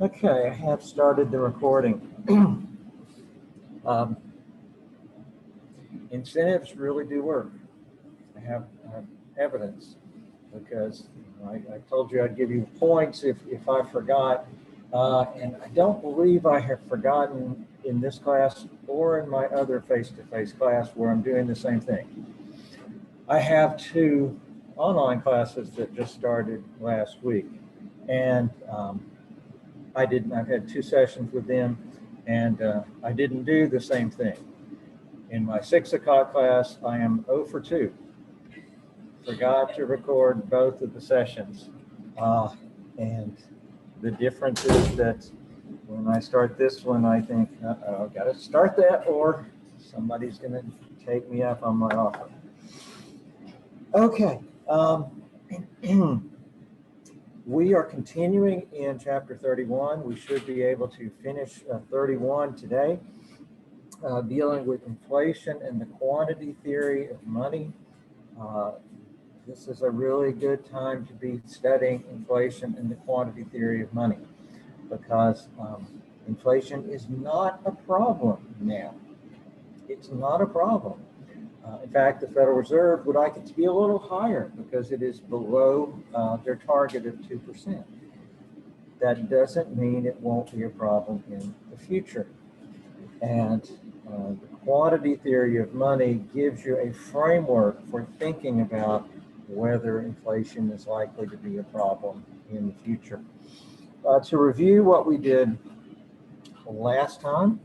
Okay, I have started the recording. Incentives really do work. I have evidence because I told you I'd give you points if I forgot. And I don't believe I have forgotten in this class or in my other face-to-face class where I'm doing the same thing. I have two online classes that just started last week. And I've had two sessions with them, and I didn't do the same thing. In my 6 o'clock class, I am 0 for 2. Forgot to record both of the sessions. And the difference is that when I start this one, I think, uh-oh, I've got to start that or somebody's going to take me up on my offer. Okay. We are continuing in chapter 31. We should be able to finish 31 today, dealing with inflation and the quantity theory of money. This is a really good time to be studying inflation and the quantity theory of money because inflation is not a problem now. It's not a problem. In fact, the Federal Reserve would like it to be a little higher because it is below their target of 2%. That doesn't mean it won't be a problem in the future. And the quantity theory of money gives you a framework for thinking about whether inflation is likely to be a problem in the future. To review what we did last time,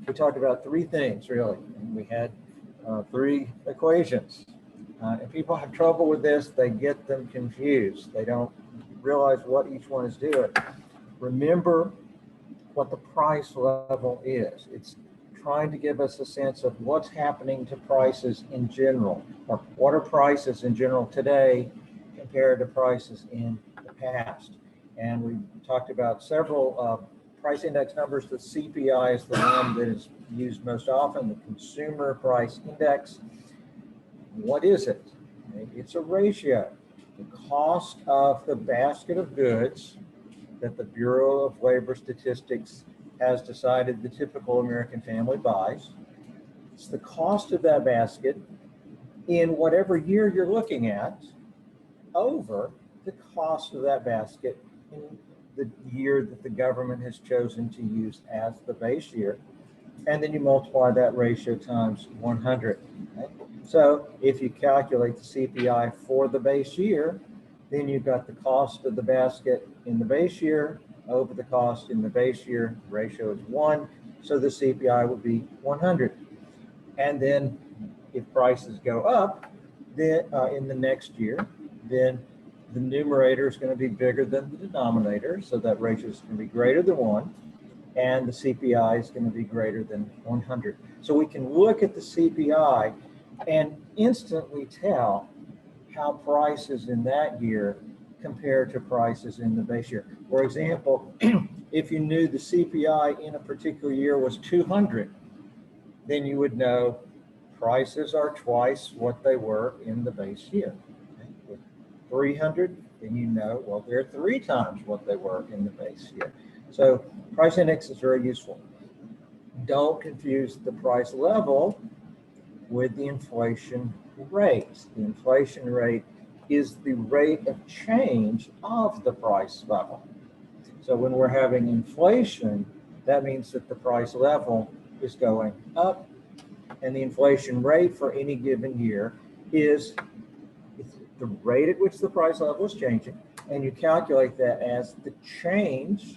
we talked about three things, really. We had three equations. And people have trouble with this. They get them confused. They don't realize what each one is doing. Remember what the price level is. It's trying to give us a sense of what's happening to prices in general, or what are prices in general today compared to prices in the past. And we talked about several price index numbers. The CPI is the one that is used most often, the Consumer Price Index. What is it? It's a ratio. The cost of the basket of goods that the Bureau of Labor Statistics has decided the typical American family buys. It's the cost of that basket in whatever year you're looking at over the cost of that basket in the year that the government has chosen to use as the base year. And then you multiply that ratio times 100. Okay? So if you calculate the CPI for the base year, then you've got the cost of the basket in the base year over the cost in the base year. The ratio is 1, so the CPI would be 100. And then if prices go up then in the next year, then the numerator is going to be bigger than the denominator, so that ratio is going to be greater than 1, and the CPI is going to be greater than 100. So we can look at the CPI and instantly tell how prices in that year compare to prices in the base year. For example, if you knew the CPI in a particular year was 200, then you would know prices are twice what they were in the base year. Okay? With 300, then you know, well, they're 3 times what they were in the base year. So price index is very useful. Don't confuse the price level with the inflation rate. The inflation rate is the rate of change of the price level. So when we're having inflation, that means that the price level is going up, and the inflation rate for any given year is the rate at which the price level is changing, and you calculate that as the change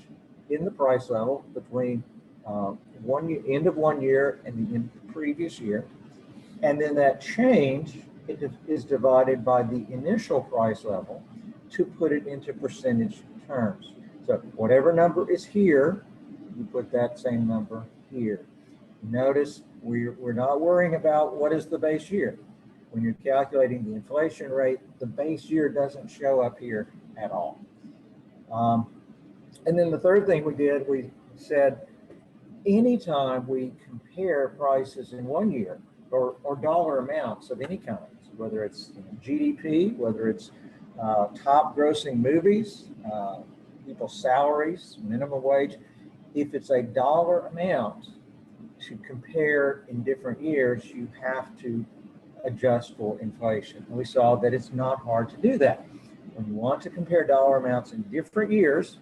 in the price level between end of one year and the end of the previous year. And then that change is divided by the initial price level to put it into percentage terms. So whatever number is here, you put that same number here. Notice we're not worrying about what is the base year. When you're calculating the inflation rate, the base year doesn't show up here at all. And then the third thing we did, we said, anytime we compare prices in 1 year or dollar amounts of any kind, whether it's GDP, whether it's top grossing movies, people's salaries, minimum wage, if it's a dollar amount to compare in different years, you have to adjust for inflation. And we saw that it's not hard to do that. When you want to compare dollar amounts in different years,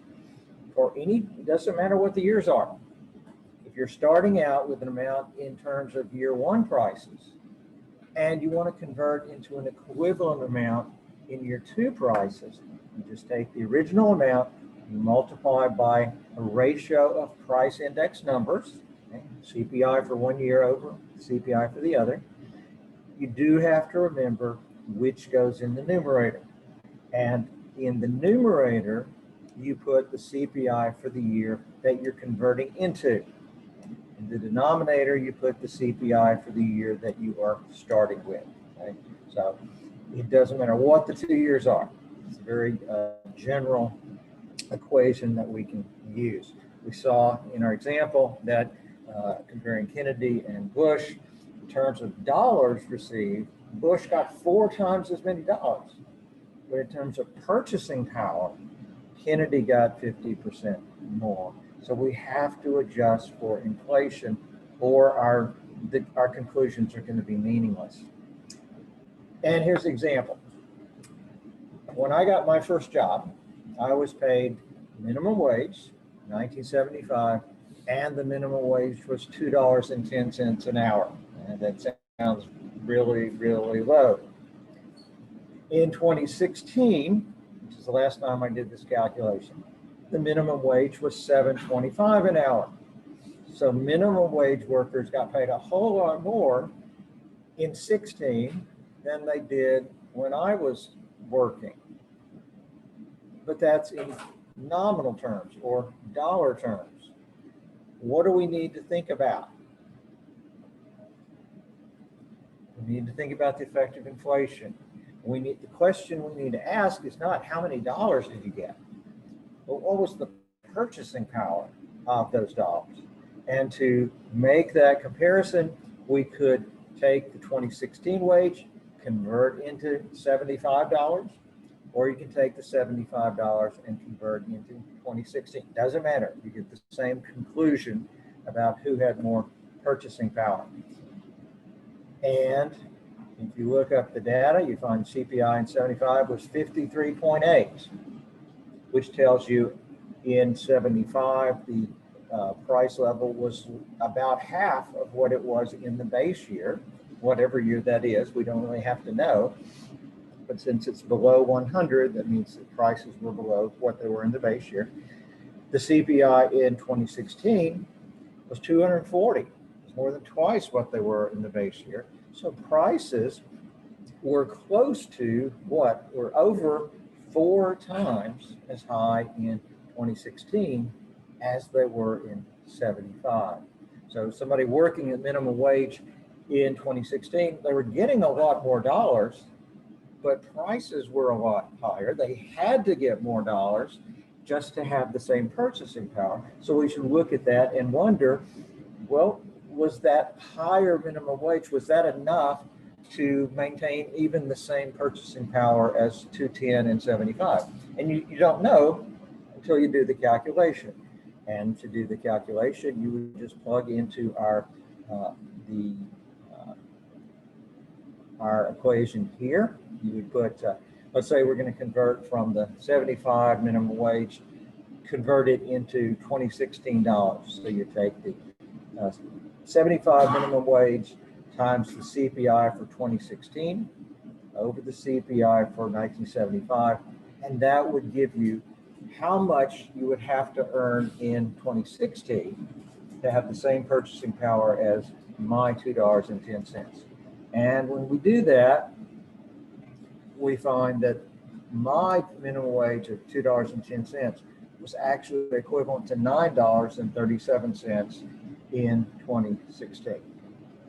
for any, it doesn't matter what the years are. If you're starting out with an amount in terms of year one prices, and you want to convert into an equivalent amount in year two prices, you just take the original amount, you multiply by a ratio of price index numbers, okay? CPI for 1 year over CPI for the other. You do have to remember which goes in the numerator. And in the numerator, you put the CPI for the year that you're converting into. In the denominator, you put the CPI for the year that you are starting with. Okay? So it doesn't matter what the 2 years are. It's a very general equation that we can use. We saw in our example that comparing Kennedy and Bush, in terms of dollars received, Bush got 4 times as many dollars. But in terms of purchasing power, Kennedy got 50% more. So we have to adjust for inflation, or our conclusions are going to be meaningless. And here's an example. When I got my first job, I was paid minimum wage, 1975, and the minimum wage was $2.10 an hour. And that sounds really, really low. In 2016, which is the last time I did this calculation, the minimum wage was $7.25 an hour. So minimum wage workers got paid a whole lot more in 16 than they did when I was working. But that's in nominal terms or dollar terms. What do we need to think about? We need to think about the effect of inflation. The question we need to ask is not how many dollars did you get, but what was the purchasing power of those dollars? And to make that comparison, we could take the 2016 wage, convert into $75, or you can take the $75 and convert into 2016. Doesn't matter. You get the same conclusion about who had more purchasing power. And if you look up the data, you find CPI in 75 was 53.8, which tells you in 75, the price level was about half of what it was in the base year, whatever year that is. We don't really have to know. But since it's below 100, that means that prices were below what they were in the base year. The CPI in 2016 was 240. It's more than twice what they were in the base year. So prices were close to what? Were over 4 times as high in 2016 as they were in 75. So somebody working at minimum wage in 2016, they were getting a lot more dollars, but prices were a lot higher. They had to get more dollars just to have the same purchasing power. So we should look at that and wonder, well, was that higher minimum wage, was that enough to maintain even the same purchasing power as 210 and 75? And you don't know until you do the calculation. And to do the calculation, you would just plug into our equation here. You would put, let's say we're going to convert from the 75 minimum wage, convert it into 2016 dollars. So you take the 75 minimum wage times the CPI for 2016 over the CPI for 1975, and that would give you how much you would have to earn in 2016 to have the same purchasing power as my $2.10. And when we do that, we find that my minimum wage of $2.10 was actually equivalent to $9.37 in 2016.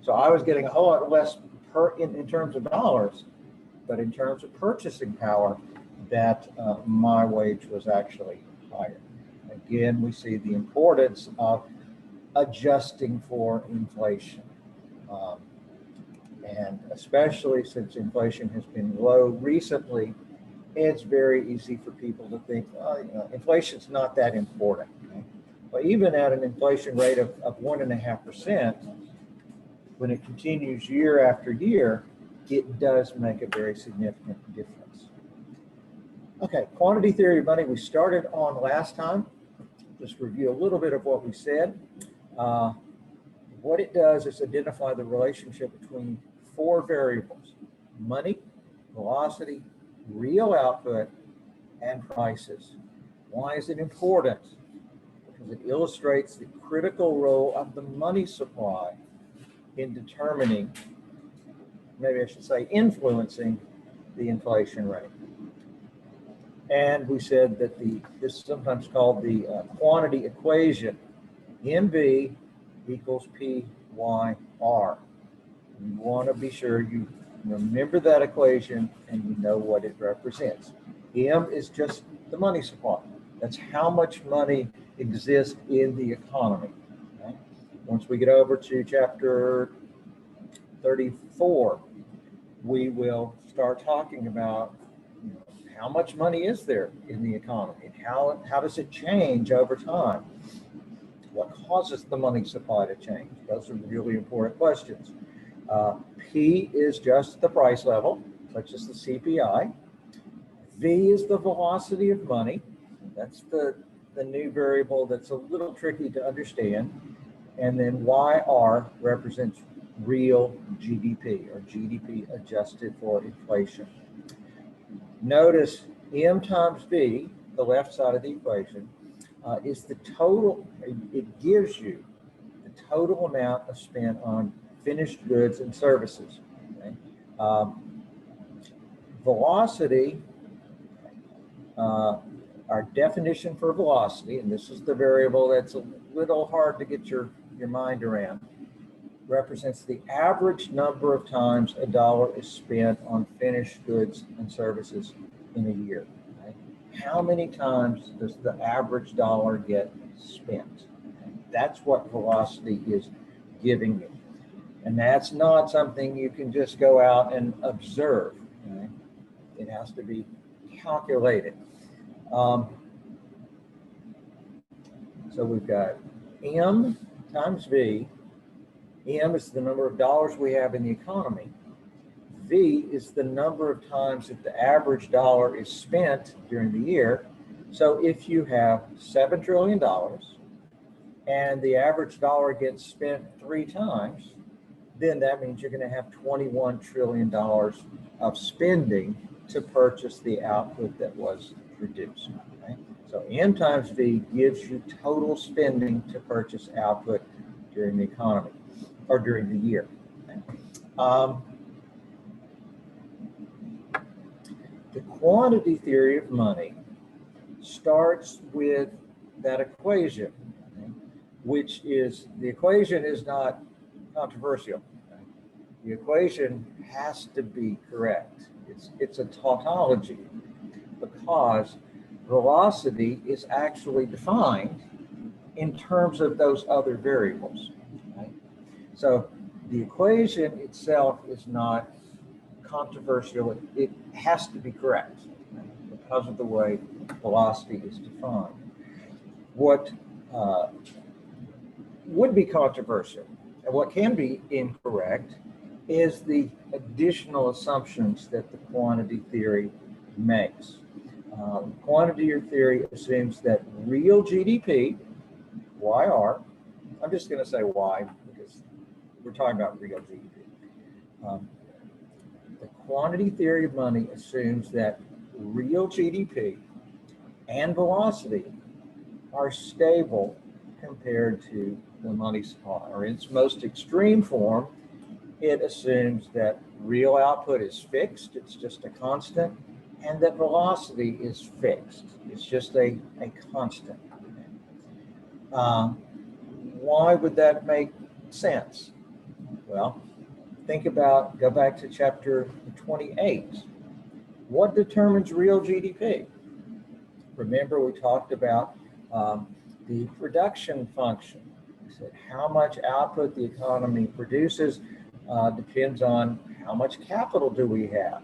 So I was getting a whole lot less in terms of dollars, but in terms of purchasing power, that my wage was actually higher. Again, we see the importance of adjusting for inflation. And especially since inflation has been low recently, it's very easy for people to think, oh, inflation's not that important. Okay? But even at an inflation rate of 1.5%, when it continues year after year, it does make a very significant difference. Okay, quantity theory of money we started on last time. Just review a little bit of what we said. What it does is identify the relationship between 4 variables: money, velocity, real output, and prices. Why is it important? Because it illustrates the critical role of the money supply in determining, maybe I should say influencing, the inflation rate. And we said that this is sometimes called the quantity equation. MV equals PYR. You want to be sure you remember that equation and you know what it represents. M is just the money supply. That's how much money exists in the economy. Okay? Once we get over to chapter 34, we will start talking about how much money is there in the economy and how does it change over time? What causes the money supply to change? Those are really important questions. P is just the price level, such as the CPI. V is the velocity of money. That's the new variable that's a little tricky to understand. And then YR represents real GDP, or GDP adjusted for inflation. Notice M times V, the left side of the equation, is the total. It gives you the total amount spent on finished goods and services. Okay? Velocity, our definition for velocity, and this is the variable that's a little hard to get your mind around, represents the average number of times a dollar is spent on finished goods and services in a year. Okay? How many times does the average dollar get spent? Okay? That's what velocity is giving you. And that's not something you can just go out and observe. Okay? It has to be calculated. So we've got M times V. M is the number of dollars we have in the economy. V is the number of times that the average dollar is spent during the year. So if you have $7 trillion and the average dollar gets spent 3 times, then that means you're going to have $21 trillion of spending to purchase the output that was produced. Okay? So M times V gives you total spending to purchase output during the economy, or during the year. Okay? The quantity theory of money starts with that equation, okay, which is, the equation is not controversial. Okay? The equation has to be correct. It's a tautology because velocity is actually defined in terms of those other variables. Okay? So the equation itself is not controversial. It has to be correct, okay, because of the way velocity is defined. What would be controversial and what can be incorrect is the additional assumptions that the quantity theory makes. Quantity theory assumes that real GDP, YR, I'm just going to say Y because we're talking about real GDP. The quantity theory of money assumes that real GDP and velocity are stable compared to the money supply. Or in its most extreme form, it assumes that real output is fixed, it's just a constant, and that velocity is fixed. It's just a constant. Why would that make sense? Well, go back to chapter 28. What determines real GDP? Remember, we talked about The production function, I said how much output the economy produces depends on how much capital do we have,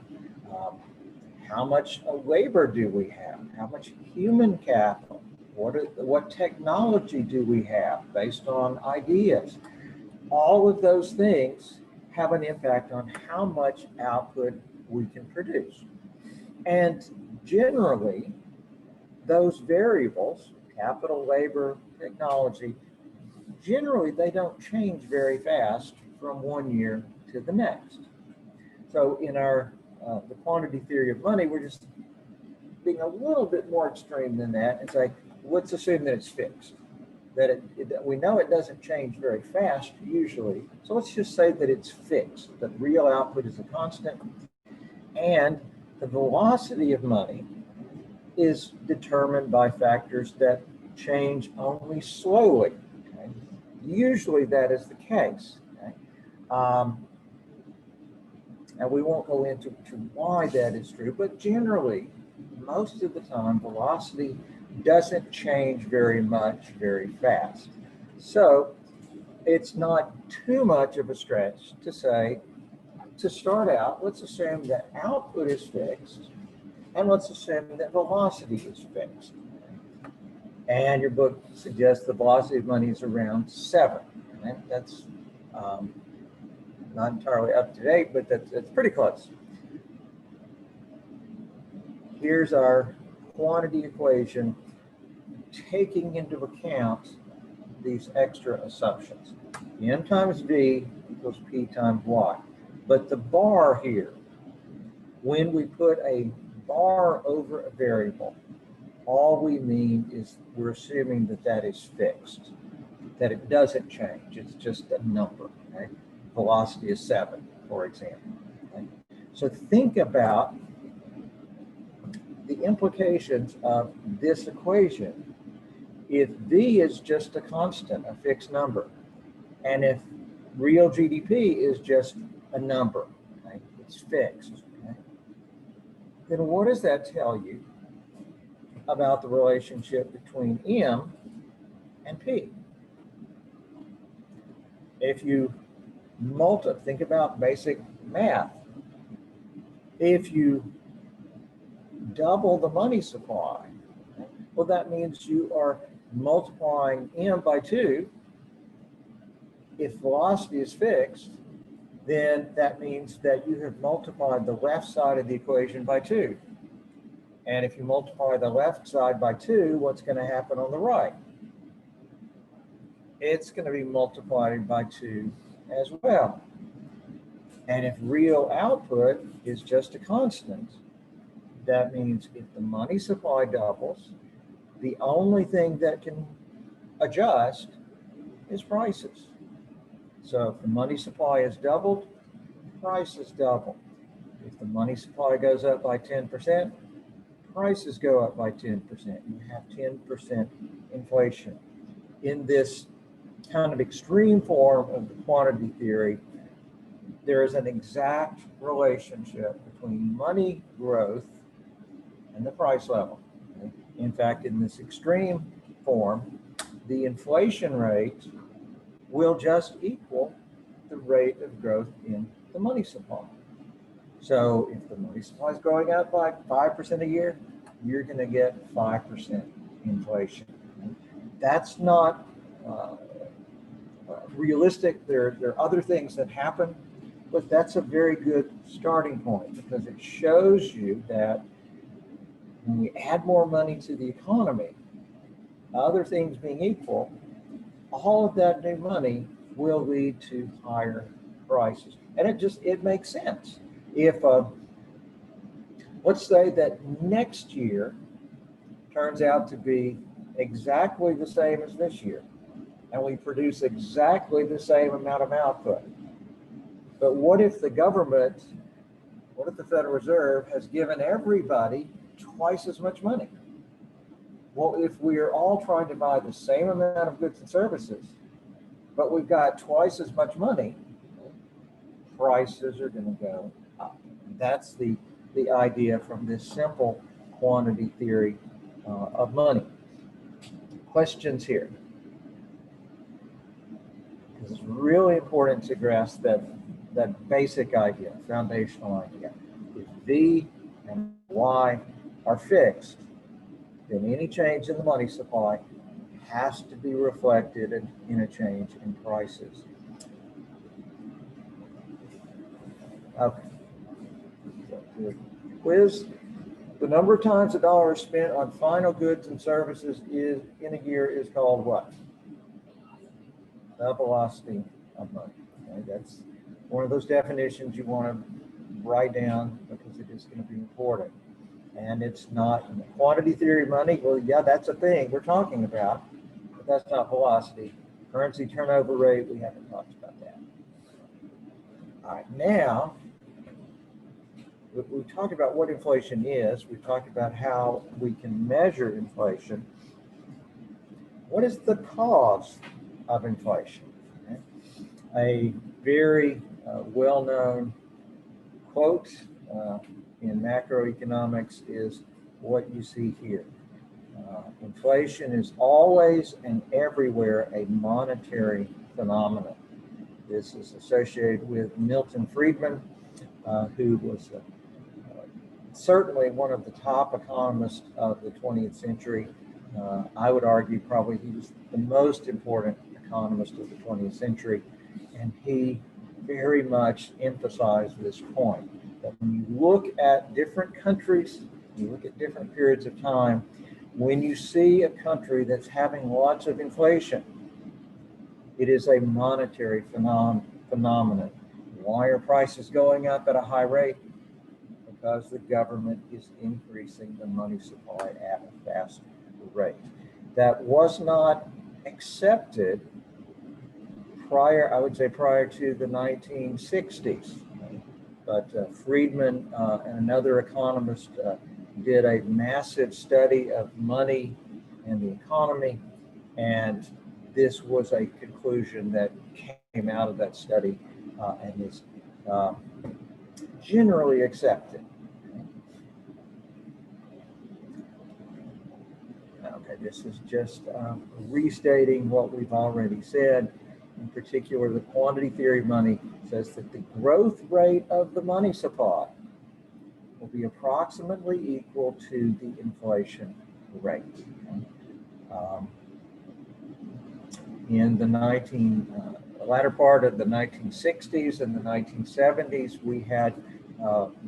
how much labor do we have, how much human capital, what technology do we have based on ideas. All of those things have an impact on how much output we can produce. And generally, those variables, capital, labor, technology, generally they don't change very fast from one year to the next. So in our the quantity theory of money, we're just being a little bit more extreme than that and say, let's assume that it's fixed, that we know it doesn't change very fast usually. So let's just say that it's fixed, that real output is a constant, and the velocity of money is determined by factors that change only slowly. Okay? Usually that is the case. Okay? And we won't go into why that is true, but generally, most of the time, velocity doesn't change very much very fast. So it's not too much of a stretch to say, to start out, let's assume that output is fixed, and let's assume that velocity is fixed. And your book suggests the velocity of money is around 7. And that's not entirely up to date, but that's pretty close. Here's our quantity equation taking into account these extra assumptions. M times V equals P times Y. But the bar here, when we put a bar over a variable, all we mean is we're assuming that that is fixed, that it doesn't change. It's just a number. Okay? Velocity is 7, for example. Okay? So think about the implications of this equation. If V is just a constant, a fixed number, and if real GDP is just a number, okay? It's fixed, okay? Then what does that tell you about the relationship between M and P? If you think about basic math. If you double the money supply, well, that means you are multiplying M by 2. If velocity is fixed, then that means that you have multiplied the left side of the equation by 2. And if you multiply the left side by 2, what's going to happen on the right? It's going to be multiplied by 2 as well. And if real output is just a constant, that means if the money supply doubles, the only thing that can adjust is prices. So if the money supply is doubled, prices double. If the money supply goes up by 10%, prices go up by 10%. You have 10% inflation. In this kind of extreme form of the quantity theory, there is an exact relationship between money growth and the price level. Okay? In fact, in this extreme form, the inflation rate will just equal the rate of growth in the money supply. So if the money supply is growing up by 5% a year, you're going to get 5% inflation. That's not realistic. There are other things that happen, but that's a very good starting point because it shows you that when we add more money to the economy, other things being equal, all of that new money will lead to higher prices. And it makes sense. If, let's say that next year turns out to be exactly the same as this year, and we produce exactly the same amount of output. But what if the government, what if the Federal Reserve has given everybody twice as much money? Well, if we're all trying to buy the same amount of goods and services, but we've got twice as much money, prices are going to go up. That's the idea from this simple quantity theory of money. Questions here? It's really important to grasp that basic idea, foundational idea. If V and Y are fixed, then any change in the money supply has to be reflected in a change in prices. Okay. So the quiz. The number of times a dollar is spent on final goods and services is in a year is called what? The velocity of money. Okay, that's one of those definitions you want to write down because it is going to be important. And it's not quantity theory money. Well, yeah, that's a thing we're talking about, but that's not velocity. Currency turnover rate, we haven't talked about that. All right, now we talked about what inflation is. We talked about how we can measure inflation. What is the cause of inflation? Okay. A very well-known quote in macroeconomics is what you see here. Inflation is always and everywhere a monetary phenomenon. This is associated with Milton Friedman, who was certainly one of the top economists of the 20th century. I would argue probably he was the most important economist of the 20th century, and he very much emphasized this point, that when you look at different countries, you look at different periods of time, when you see a country that's having lots of inflation, it is a monetary phenomenon. Why are prices going up at a high rate? Because the government is increasing the money supply at a fast rate. That was not accepted prior, I would say prior to the 1960s. But Friedman and another economist did a massive study of money and the economy, and this was a conclusion that came out of that study and is generally accepted. Okay, this is just restating what we've already said. In particular, the quantity theory of money says that the growth rate of the money supply will be approximately equal to the inflation rate. In the latter part of the 1960s and the 1970s, we had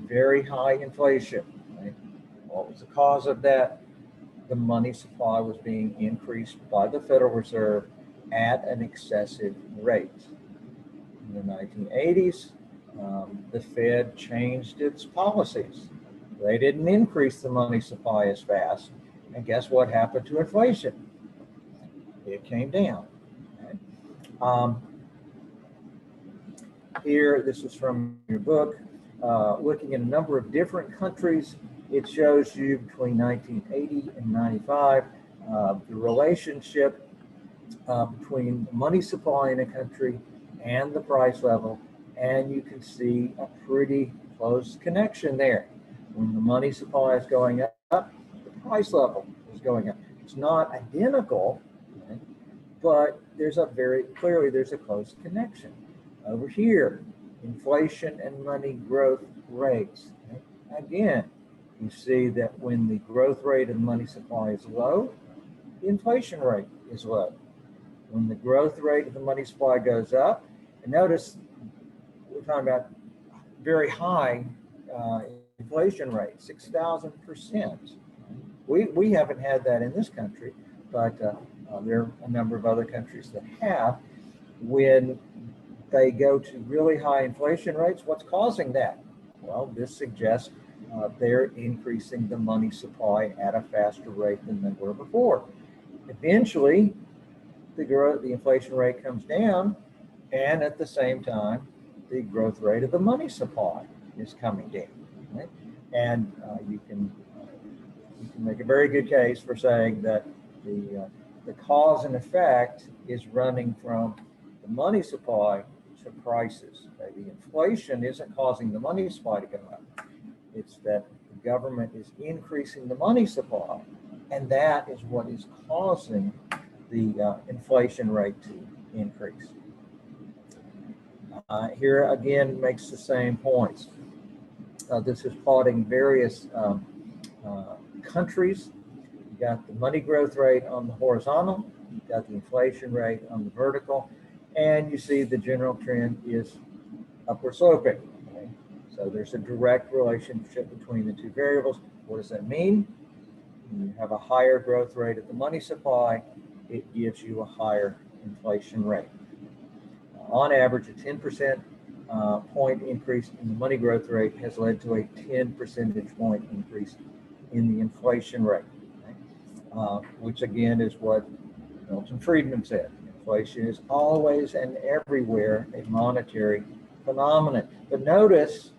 very high inflation. Right? What was the cause of that? The money supply was being increased by the Federal Reserve at an excessive rate. In the 1980s, the Fed changed its policies. They didn't increase the money supply as fast. And guess what happened to inflation? It came down. Okay? Here, this is from your book, looking at a number of different countries. It shows you between 1980 and 95, the relationship between money supply in a country and the price level, and you can see a pretty close connection there. When the money supply is going up, the price level is going up. It's not identical, right? But there's there's a close connection. Over here, inflation and money growth rates. Okay? Again, you see that when the growth rate of money supply is low, the inflation rate is low. When the growth rate of the money supply goes up, and notice we're talking about very high inflation rate, 6,000%. We haven't had that in this country, but there are a number of other countries that have. When they go to really high inflation rates, what's causing that? Well, this suggests they're increasing the money supply at a faster rate than they were before. Eventually, the inflation rate comes down, and at the same time, the growth rate of the money supply is coming down. Right? And you can make a very good case for saying that the cause and effect is running from the money supply to prices. Okay? The inflation isn't causing the money supply to go up. It's that the government is increasing the money supply, and that is what is causing the inflation rate to increase. Here again makes the same points. This is plotting various countries. You got the money growth rate on the horizontal, you've got the inflation rate on the vertical, and you see the general trend is upward sloping. Okay? So there's a direct relationship between the two variables. What does that mean? When you have a higher growth rate of the money supply, it gives you a higher inflation rate. On average, a 10% point increase in the money growth rate has led to a 10 percentage point increase in the inflation rate, okay? Which again is what Milton Friedman said. Inflation is always and everywhere a monetary phenomenon. But notice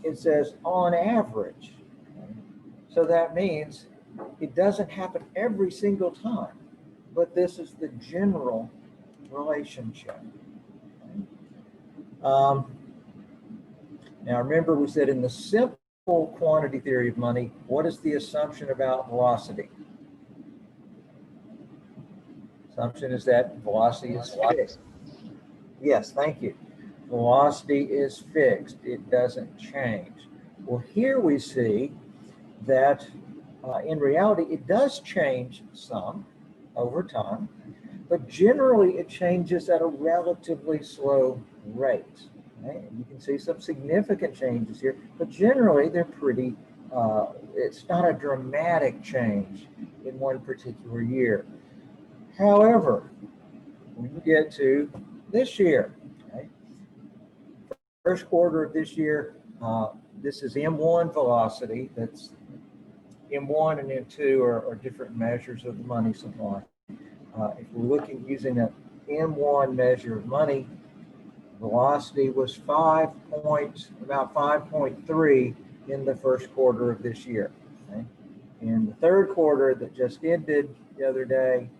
it says on average. Okay? So that means it doesn't happen every single time, but this is the general relationship. Now remember we said in the simple quantity theory of money, what is the assumption about velocity? Assumption is that velocity is fixed. Yes, thank you. Velocity is fixed. It doesn't change. Well, here we see that in reality, it does change some over time, but generally it changes at a relatively slow rate. Okay? You can see some significant changes here, but generally they're pretty, it's not a dramatic change in one particular year. However, when you get to this year, okay, first quarter of this year, this is M1 velocity. That's M1 and M2 are different measures of the money supply. If we're looking using an M1 measure of money, velocity was about 5.3 in the first quarter of this year. Okay? In the third quarter that just ended the other day,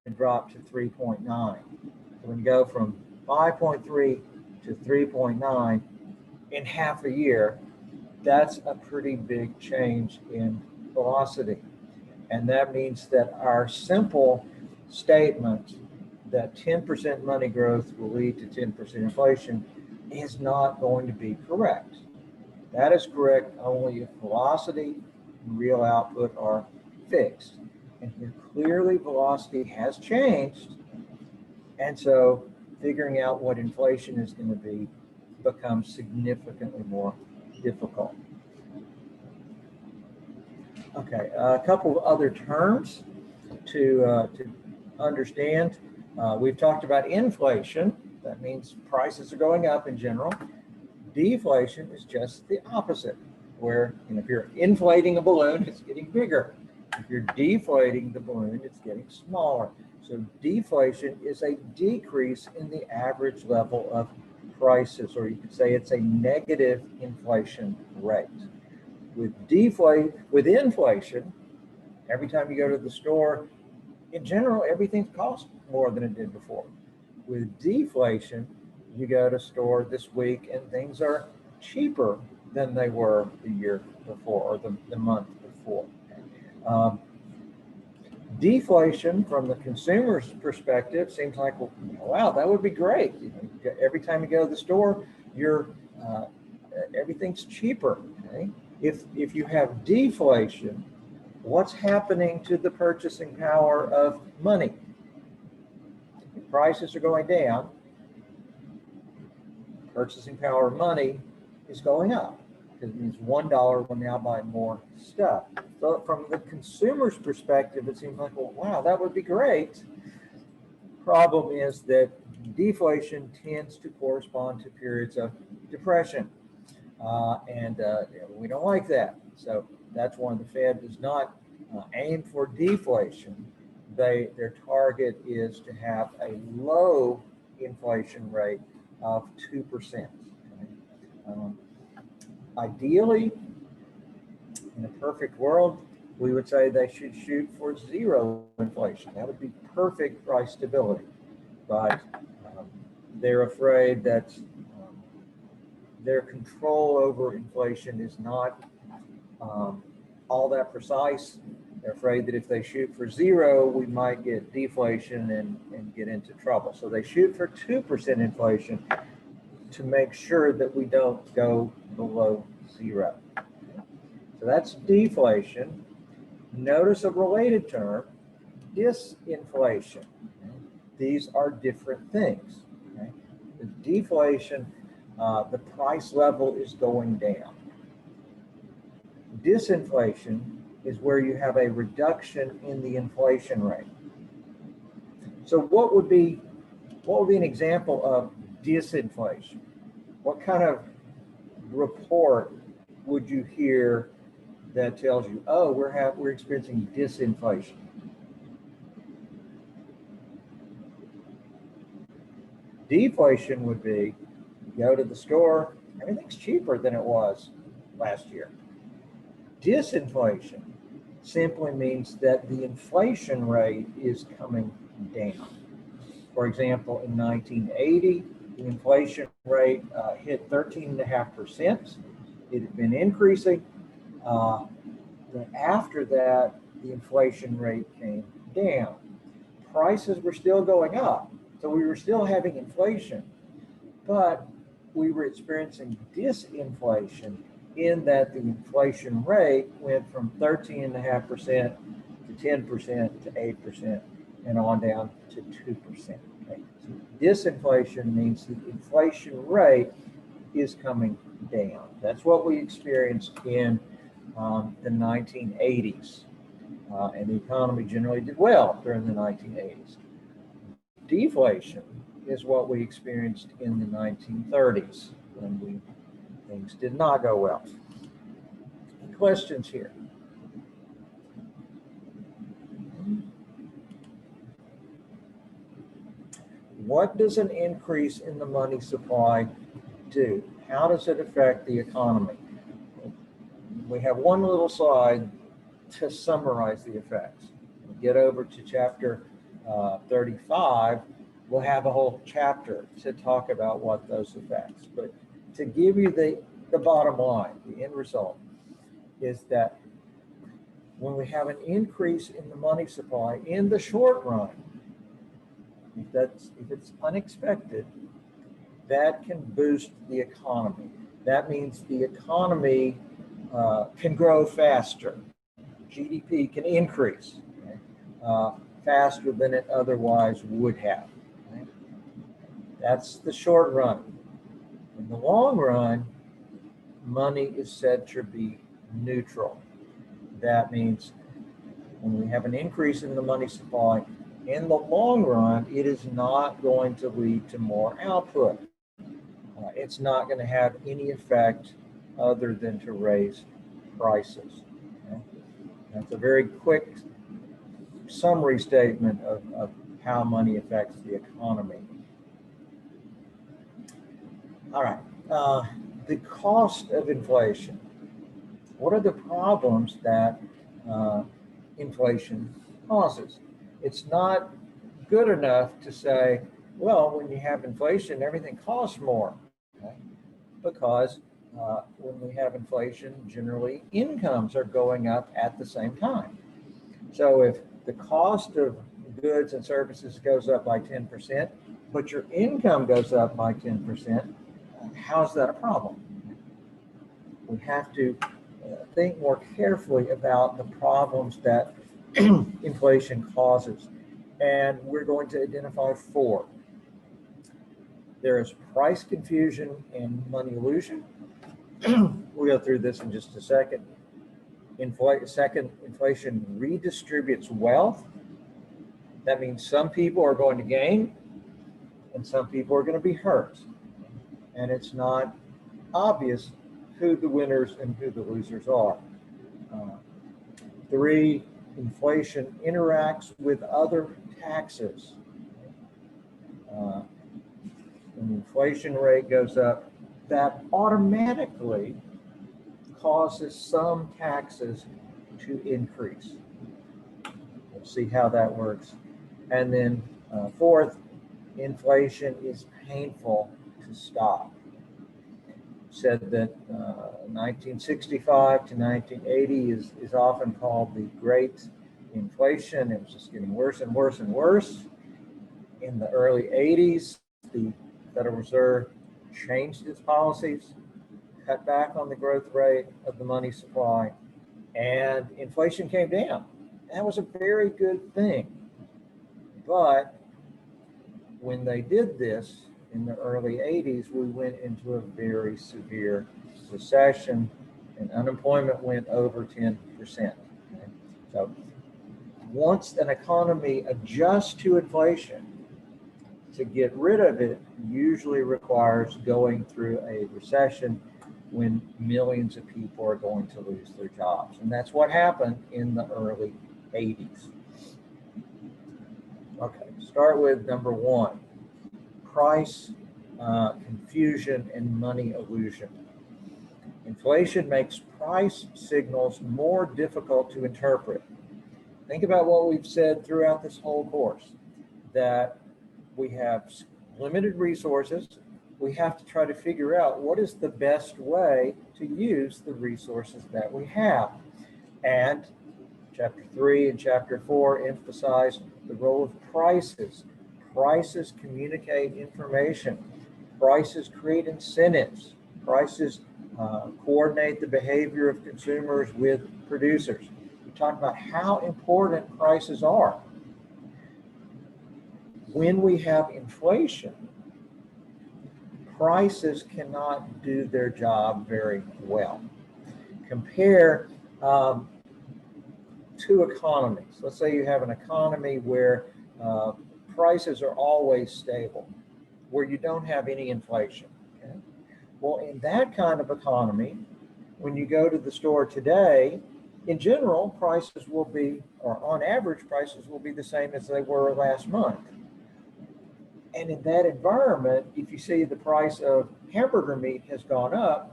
it dropped to 3.9. So when you go from 5.3 to 3.9 in half a year, that's a pretty big change in velocity. And that means that our simple statement that 10% money growth will lead to 10% inflation is not going to be correct. That is correct only if velocity and real output are fixed. And here clearly velocity has changed. And so figuring out what inflation is going to be becomes significantly more difficult. Okay, a couple of other terms to understand. We've talked about inflation. That means prices are going up in general. Deflation is just the opposite, where if you're inflating a balloon, it's getting bigger. If you're deflating the balloon, it's getting smaller. So deflation is a decrease in the average level of prices, or you could say it's a negative inflation rate. With inflation, every time you go to the store, in general, everything costs more than it did before. With deflation, you go to a store this week and things are cheaper than they were the year before or the month before. Deflation from the consumer's perspective seems like, well, wow, that would be great. Every time you go to the store, everything's cheaper. Okay? If you have deflation, what's happening to the purchasing power of money? If prices are going down, purchasing power of money is going up, because it means $1 will now buy more stuff. So from the consumer's perspective, it seems like, well, wow, that would be great. Problem is that deflation tends to correspond to periods of depression. We don't like that. So that's why the Fed does not aim for deflation. Their target is to have a low inflation rate of 2%. Okay? Ideally, in a perfect world, we would say they should shoot for zero inflation. That would be perfect price stability. But they're afraid that their control over inflation is not all that precise. They're afraid that if they shoot for 0, we might get deflation and get into trouble. So they shoot for 2% inflation to make sure that we don't go below 0. So that's deflation. Notice a related term, disinflation. These are different things. Okay? The deflation, the price level is going down. Disinflation is where you have a reduction in the inflation rate. So what would be an example of disinflation? What kind of report would you hear that tells you, oh, we're experiencing disinflation? Deflation would be, you go to the store, everything's cheaper than it was last year. Disinflation simply means that the inflation rate is coming down. For example, in 1980, the inflation rate hit 13.5%. It had been increasing. Then after that, the inflation rate came down. Prices were still going up, so we were still having inflation, but we were experiencing disinflation in that the inflation rate went from 13.5% to 10% to 8% and on down to 2%. Okay? So disinflation means the inflation rate is coming down. That's what we experienced in the 1980s. And the economy generally did well during the 1980s. Deflation is what we experienced in the 1930s when things did not go well. Any questions here? What does an increase in the money supply do? How does it affect the economy? We have one little slide to summarize the effects. We'll get over to chapter 35, we'll have a whole chapter to talk about what those effects. But to give you the bottom line, the end result is that when we have an increase in the money supply in the short run, if it's unexpected, that can boost the economy. That means the economy can grow faster. GDP can increase faster than it otherwise would have. Right? That's the short run. In the long run, money is said to be neutral. That means when we have an increase in the money supply, in the long run, it is not going to lead to more output. It's not going to have any effect other than to raise prices. Okay? That's a very quick summary statement of how money affects the economy. All right, the cost of inflation. What are the problems that inflation causes? It's not good enough to say, well, when you have inflation, everything costs more, okay? Because when we have inflation, generally incomes are going up at the same time. So if the cost of goods and services goes up by 10%, but your income goes up by 10%, how's that a problem? We have to think more carefully about the problems that inflation causes. And we're going to identify 4. There is price confusion and money illusion. We'll go through this in just a second. Second, inflation redistributes wealth. That means some people are going to gain and some people are going to be hurt. And it's not obvious who the winners and who the losers are. 3, inflation interacts with other taxes. When the inflation rate goes up, that automatically causes some taxes to increase. We'll see how that works. And then 4th, inflation is painful to stop. said that 1965 to 1980 is often called the Great Inflation. It was just getting worse and worse and worse. In the early 80s, the Federal Reserve changed its policies, cut back on the growth rate of the money supply, and inflation came down. That was a very good thing. But when they did this in the early 80s, we went into a very severe recession and unemployment went over 10%. Okay? So once an economy adjusts to inflation, to get rid of it usually requires going through a recession when millions of people are going to lose their jobs. And that's what happened in the early 80s. Okay, start with number one, price confusion and money illusion. Inflation makes price signals more difficult to interpret. Think about what we've said throughout this whole course, that we have limited resources. We have to try to figure out what is the best way to use the resources that we have. And chapter 3 and chapter 4 emphasize the role of prices. Prices communicate information. Prices create incentives. Prices coordinate the behavior of consumers with producers. We talk about how important prices are. When we have inflation, prices cannot do their job very well. Compare two economies. Let's say you have an economy where prices are always stable, where you don't have any inflation. Okay? Well, in that kind of economy, when you go to the store today, in general, prices will be, or on average, prices will be the same as they were last month. And in that environment, if you see the price of hamburger meat has gone up,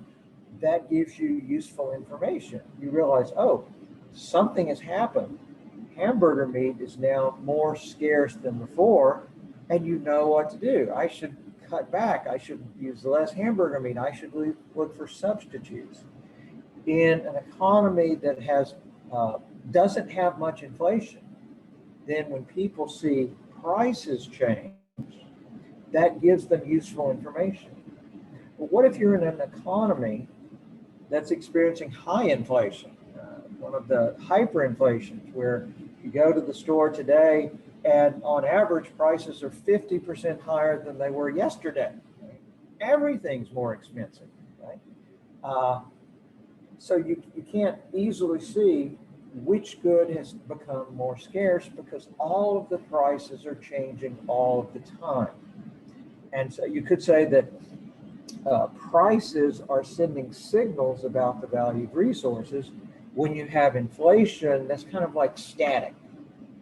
that gives you useful information. You realize, oh, something has happened. Hamburger meat is now more scarce than before, and you know what to do. I should cut back. I should use less hamburger meat. I should look for substitutes. In an economy that has doesn't have much inflation, then when people see prices change, that gives them useful information. But what if you're in an economy that's experiencing high inflation, one of the hyperinflations, where you go to the store today and on average prices are 50% higher than they were yesterday. Everything's more expensive, right? So you can't easily see which good has become more scarce because all of the prices are changing all of the time. And so you could say that prices are sending signals about the value of resources. When you have inflation, that's kind of like static.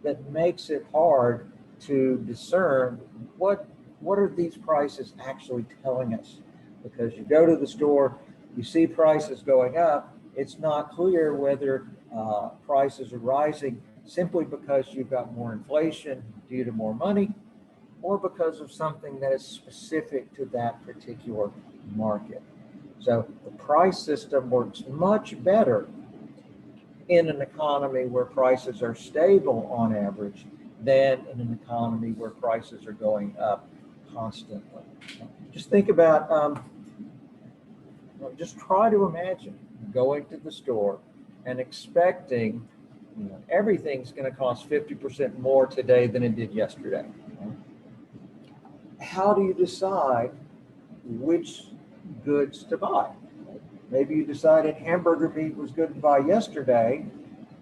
That makes it hard to discern what are these prices actually telling us. Because you go to the store, you see prices going up, it's not clear whether prices are rising simply because you've got more inflation due to more money, or because of something that is specific to that particular market. So the price system works much better in an economy where prices are stable on average than in an economy where prices are going up constantly. Just think about, just try to imagine going to the store and expecting everything's going to cost 50% more today than it did yesterday. How do you decide which goods to buy? Maybe you decided hamburger meat was good to buy yesterday,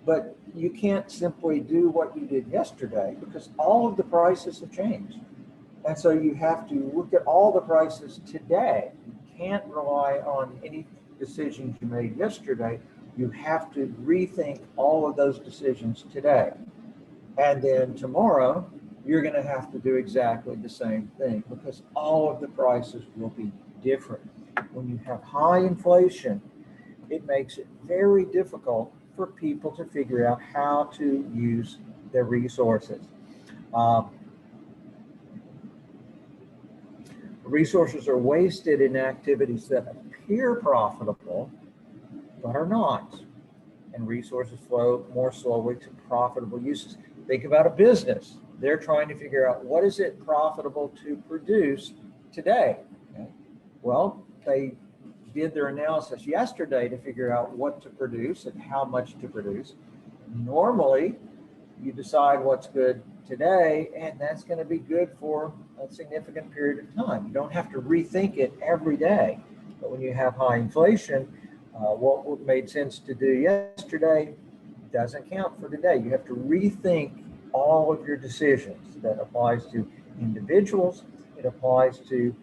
but you can't simply do what you did yesterday because all of the prices have changed. And so you have to look at all the prices today. You can't rely on any decisions you made yesterday. You have to rethink all of those decisions today. And then tomorrow, you're going to have to do exactly the same thing because all of the prices will be different. When you have high inflation, it makes it very difficult for people to figure out how to use their resources. Resources are wasted in activities that appear profitable, but are not. And resources flow more slowly to profitable uses. Think about a business. They're trying to figure out what is it profitable to produce today. Okay? Well, they did their analysis yesterday to figure out what to produce and how much to produce. Normally, you decide what's good today, and that's going to be good for a significant period of time. You don't have to rethink it every day. But when you have high inflation, what made sense to do yesterday doesn't count for today. You have to rethink all of your decisions. That applies to individuals. It applies to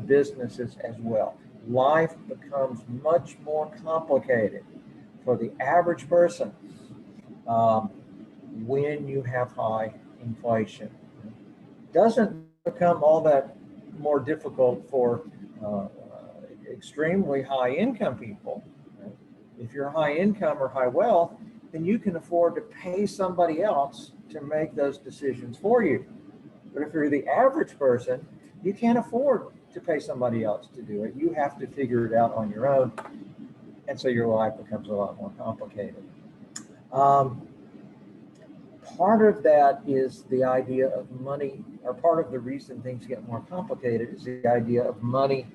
businesses as well. Life becomes much more complicated for the average person when you have high inflation. It doesn't become all that more difficult for extremely high income people. If you're high income or high wealth, then you can afford to pay somebody else to make those decisions for you. But if you're the average person, you can't afford to pay somebody else to do it. You have to figure it out on your own. And so your life becomes a lot more complicated. Part of that is the idea of money, or part of the reason things get more complicated is the idea of money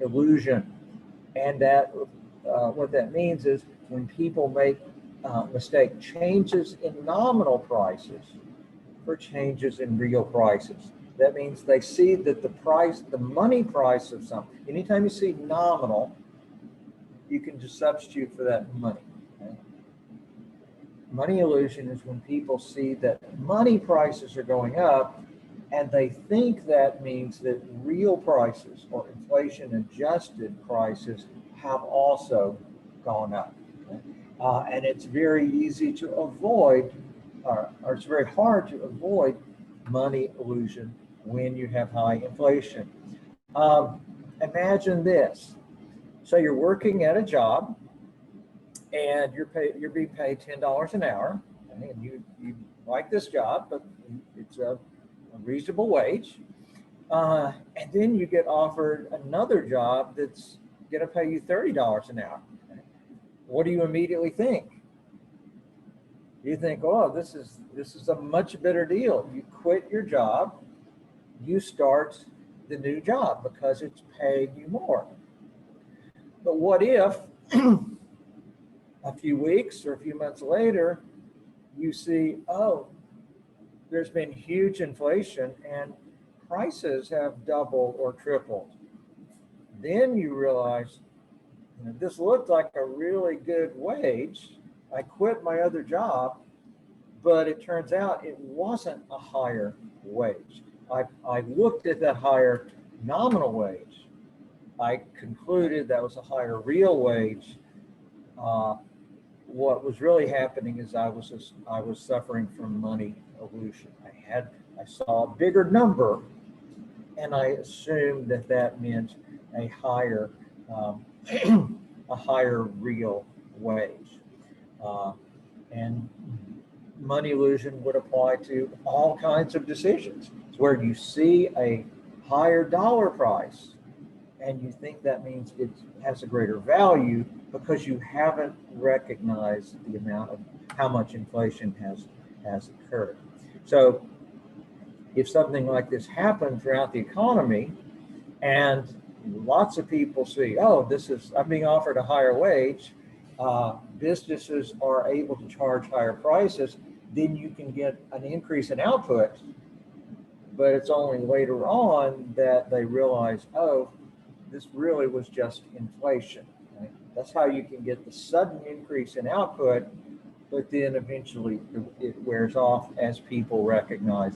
illusion. And that what that means is when people mistake changes in nominal prices for changes in real prices. That means they see that the money price of something, anytime you see nominal, you can just substitute for that money. Okay? Money illusion is when people see that money prices are going up and they think that means that real prices or inflation adjusted prices have also gone up. Okay? And it's very easy to avoid, or it's very hard to avoid money illusion when you have high inflation. Imagine this. So you're working at a job and you're being paid $10 an hour, okay? And you like this job, but it's a reasonable wage. And then you get offered another job that's going to pay you $30 an hour. Okay? What do you immediately think? You think, oh, this is a much better deal. You quit your job, you start the new job because it's paying you more. But what if a few weeks or a few months later, you see, oh, there's been huge inflation and prices have doubled or tripled. Then you realize, this looked like a really good wage. I quit my other job, but it turns out it wasn't a higher wage. I looked at that higher nominal wage. I concluded that was a higher real wage. What was really happening is I was suffering from money illusion. I saw a bigger number, and I assumed that meant a higher real wage. And money illusion would apply to all kinds of decisions. It's where you see a higher dollar price and you think that means it has a greater value because you haven't recognized the amount of how much inflation has occurred. So if something like this happened throughout the economy and lots of people see, oh, I'm being offered a higher wage, businesses are able to charge higher prices, then you can get an increase in output, but it's only later on that they realize, oh, this really was just inflation. Right? That's how you can get the sudden increase in output, but then eventually it wears off as people recognize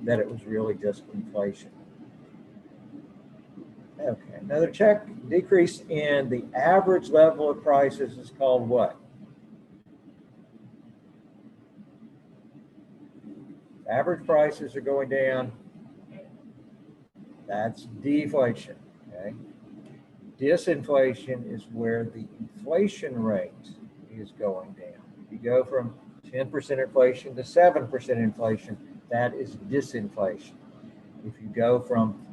that it was really just inflation. Okay, another check. Decrease in the average level of prices is called what? Average prices are going down. That's deflation. Okay. Disinflation is where the inflation rate is going down. If you go from 10% inflation to 7% inflation, that is disinflation. If you go from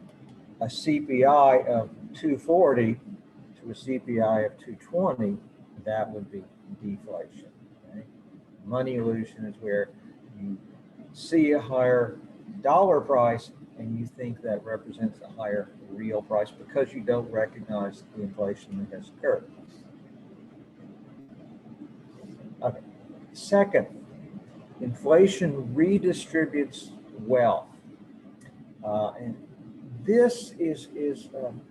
a CPI of 240 to a CPI of 220, that would be deflation. Okay? Money illusion is where you see a higher dollar price and you think that represents a higher real price because you don't recognize the inflation that has occurred. Okay. Second, inflation redistributes wealth. And this is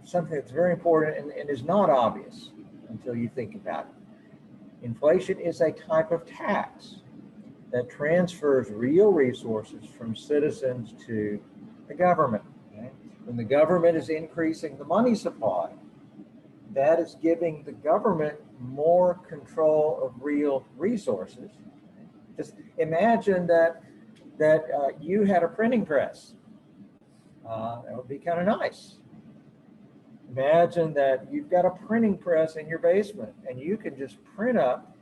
something that's very important and is not obvious until you think about it. Inflation is a type of tax that transfers real resources from citizens to the government. Okay? When the government is increasing the money supply, that is giving the government more control of real resources. Just imagine that you had a printing press. That would be kind of nice. Imagine that you've got a printing press in your basement and you can just print up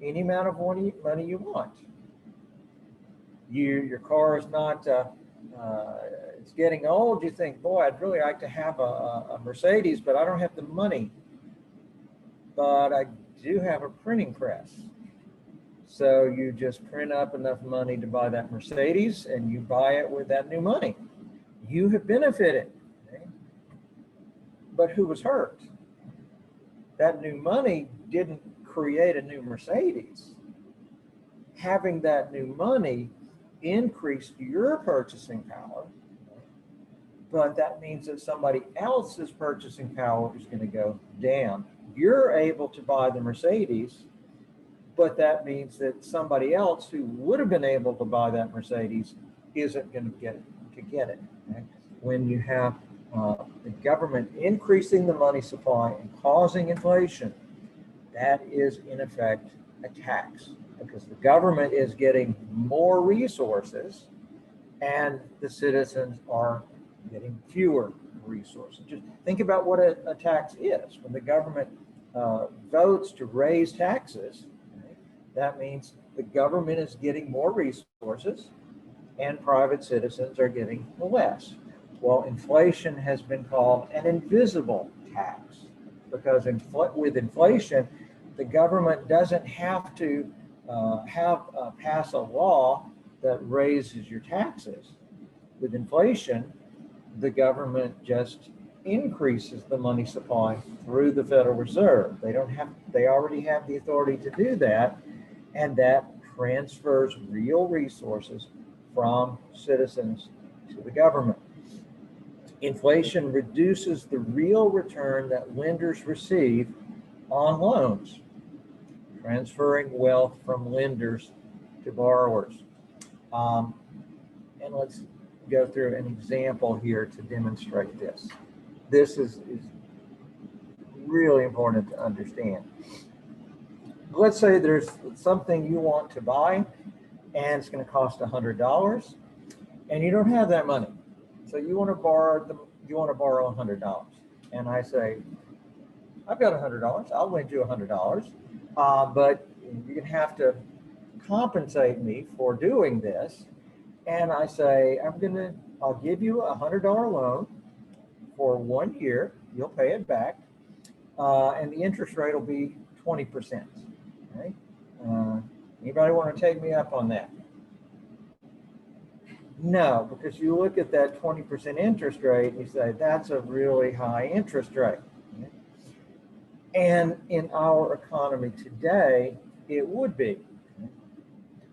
any amount of money you want. Your car is not, it's getting old. You think, boy, I'd really like to have a Mercedes, but I don't have the money. But I do have a printing press. So you just print up enough money to buy that Mercedes and you buy it with that new money. You have benefited. Okay? But who was hurt? That new money didn't create a new Mercedes. Having that new money increased your purchasing power, but that means that somebody else's purchasing power is going to go down. You're able to buy the Mercedes, but that means that somebody else who would have been able to buy that Mercedes isn't going to get it. Okay? When you have the government increasing the money supply and causing inflation, that is in effect a tax because the government is getting more resources and the citizens are getting fewer resources. Just think about what a tax is. When the government votes to raise taxes, right, that means the government is getting more resources and private citizens are getting less. Well, inflation has been called an invisible tax because with inflation, the government doesn't have to pass a law that raises your taxes. With inflation, the government just increases the money supply through the Federal Reserve. They already have the authority to do that, and that transfers real resources from citizens to the government. Inflation reduces the real return that lenders receive on loans, transferring wealth from lenders to borrowers. And let's go through an example here to demonstrate this. This is really important to understand. Let's say there's something you want to buy and it's going to cost $100 and you don't have that money. So you want to borrow $100. And I say, I've got $100. I'll lend you $100. But you're going to have to compensate me for doing this. And I say, I'll give you a $100 loan for 1 year. You'll pay it back. And the interest rate will be 20%. Okay? Anybody want to take me up on that? No, because you look at that 20% interest rate and you say, that's a really high interest rate. Okay? And in our economy today, it would be. Okay?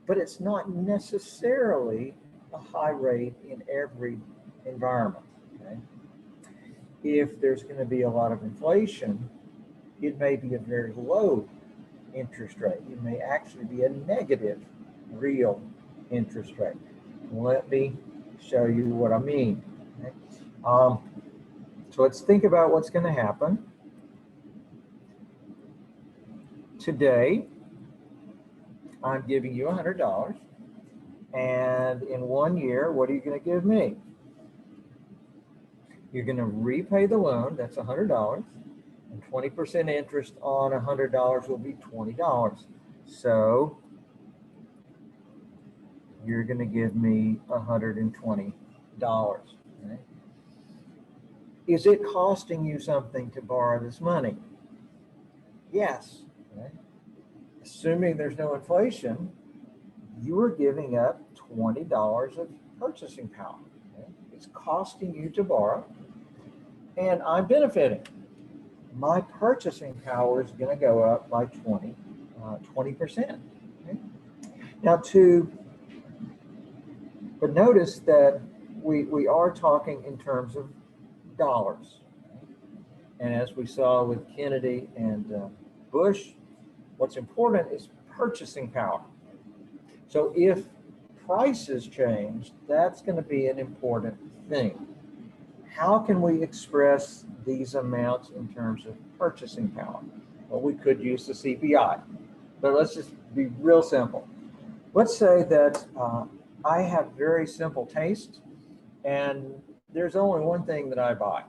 But it's not necessarily a high rate in every environment. Okay? If there's going to be a lot of inflation, it may be a very low interest rate. It may actually be a negative real interest rate. Let me show you what I mean. Okay? So let's think about what's going to happen. Today, I'm giving you $100. And in 1 year, what are you going to give me? You're going to repay the loan. That's $100. And 20% interest on $100 will be $20. So you're going to give me $120. Okay? Is it costing you something to borrow this money? Yes. Okay. Assuming there's no inflation, you are giving up $20 of purchasing power. Okay. It's costing you to borrow, and I'm benefiting. My purchasing power is going to go up by 20%. Okay. Now, but notice that we are talking in terms of dollars. And as we saw with Kennedy and Bush, what's important is purchasing power. So if prices change, that's going to be an important thing. How can we express these amounts in terms of purchasing power? Well, we could use the CPI, but let's just be real simple. Let's say that I have very simple taste, and there's only one thing that I buy,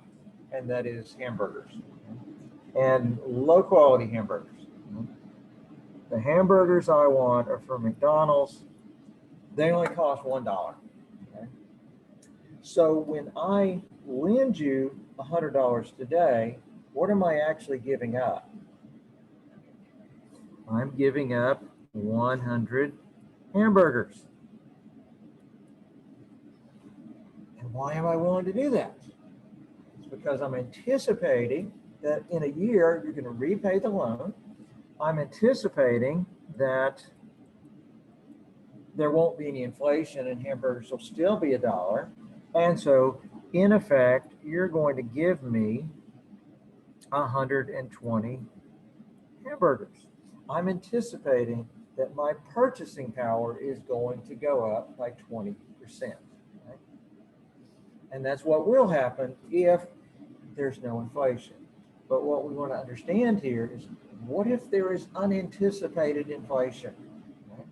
and that is hamburgers, and low quality hamburgers. The hamburgers I want are from McDonald's. They only cost $1. Okay? So when I lend you $100 today, what am I actually giving up? I'm giving up 100 hamburgers. And why am I willing to do that? It's because I'm anticipating that in a year you're going to repay the loan. I'm anticipating that there won't be any inflation and hamburgers will still be $1. And so, in effect, you're going to give me 120 hamburgers. I'm anticipating that my purchasing power is going to go up by 20%. Right? And that's what will happen if there's no inflation. But what we want to understand here is, what if there is unanticipated inflation, right?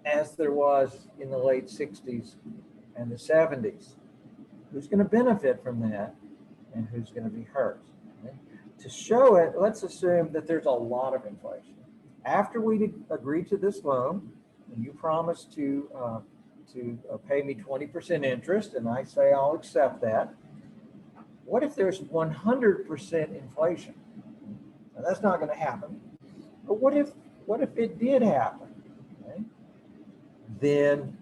As there was in the late 60s and the 70s? Who's going to benefit from that, and who's going to be hurt? Right? To show it, let's assume that there's a lot of inflation. After we agree to this loan, and you promise to pay me 20% interest, and I say I'll accept that. What if there's 100% inflation? Now, that's not going to happen. But what if it did happen? Okay? Then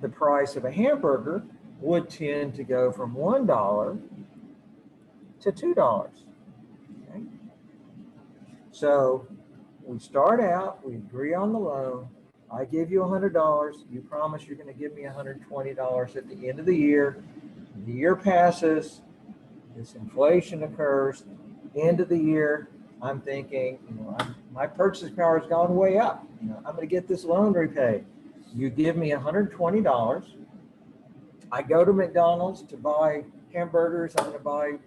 the price of a hamburger would tend to go from $1 to $2. Okay? So we start out, we agree on the loan. I give you $100. You promise you're going to give me $120 at the end of the year. The year passes. This inflation occurs. End of the year, I'm thinking, my purchase power has gone way up. I'm going to get this loan repaid. You give me $120. I go to McDonald's to buy hamburgers. I'm going to buy,